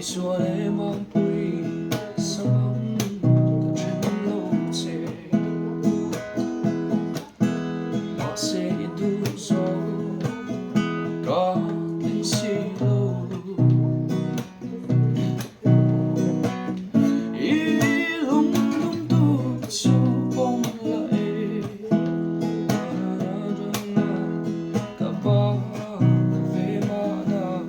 xua lệ mang bụi sống trên lâu chê nó sẽ đủ gió có tình si lâu ý lung lung tu su bông lại cả ba về mà đã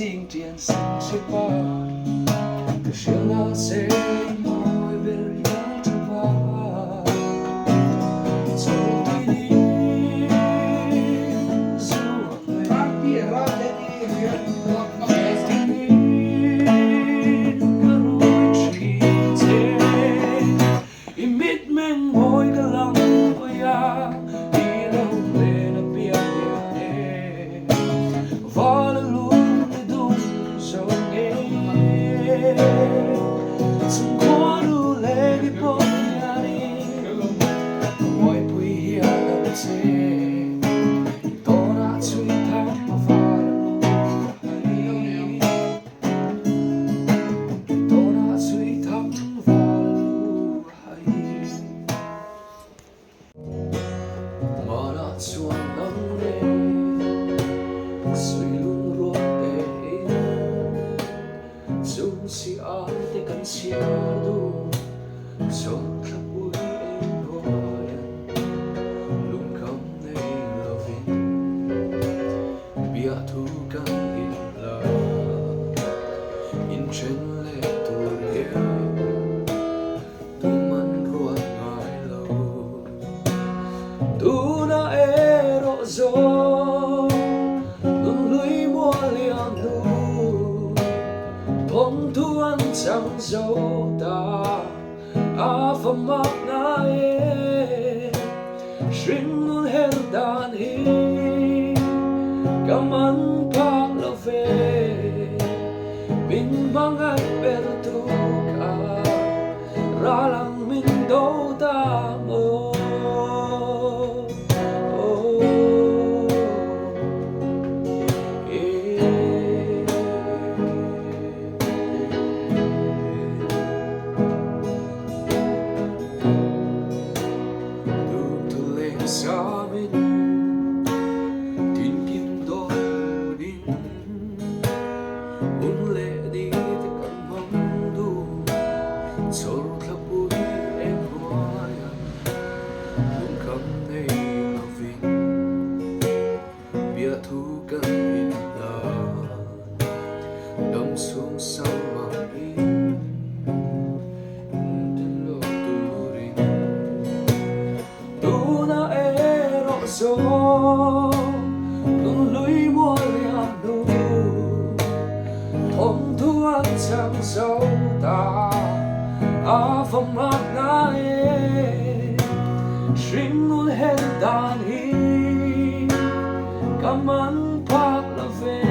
riêng tiền sinh chiếc ba cứ chiều nào sẽ ngồi bên nhau trong ba rồi đi đi dù về imit men ngồi cả lòng ôi à đi đâu lên ở bia và zum quando le di poniani poi qui alla te dona sui tammo farlo dona sui tammo farlo ma la sua nonne sui lung ruote dù si arte cansiado son rapui en hoyan lung kam nei lovin bia tu kan in la in chen le tu tu man ruat ngai lo tu na ero zo nung lui mo liang nu bông thuan chẳng dấu ta a phẩm mắc ngài xin muốn hết đàn hi cảm ơn bác là về mình mang anh về tu cả ra làng mình đâu ta mơ xa bên tin kim đôi bin un lệ đi te kan mong du sol khắp bụi em hoa lung kam nei lovin bia thu kan in la đâm xuống sau mang in gió nung lưới mua liam nu thom thuan chẳng dấu ta a phong mát ngài xin muốn hết đàn hi cảm ơn bác là về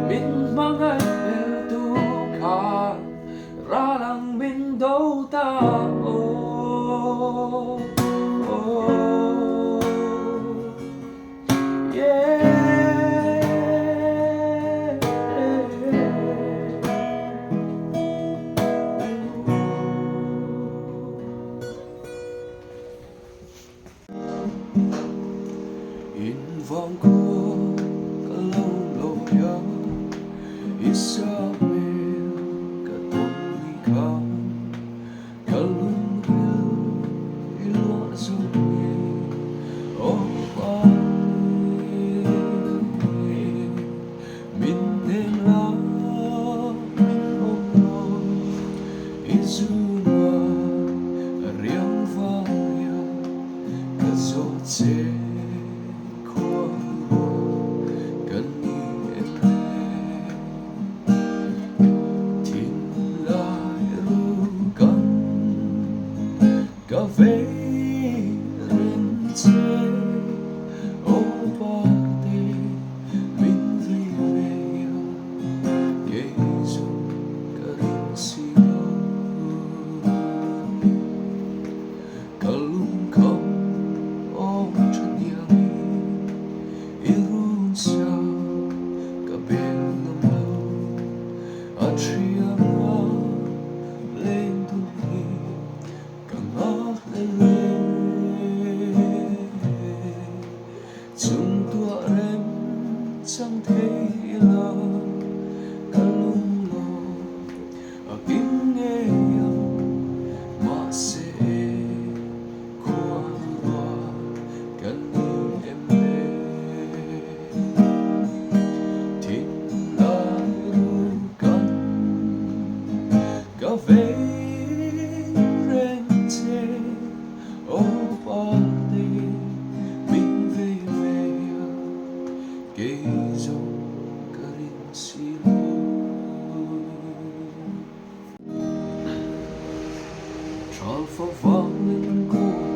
mình mang anh về tu cả ra làng mình đâu ta xì đâu cả lung không ôm chân nhang irun sa cả bên lâm lâu atriama lên tu hi càng ngát lên chung tua rem chẳng thấy lo cả lung lo ở kín nghe mà sẽ qua qua cả lưng em lệ thiên lai ru căn cả về ren chê ô ba đi mình về về kể dòng cả rin xì tròn phong vang lên cô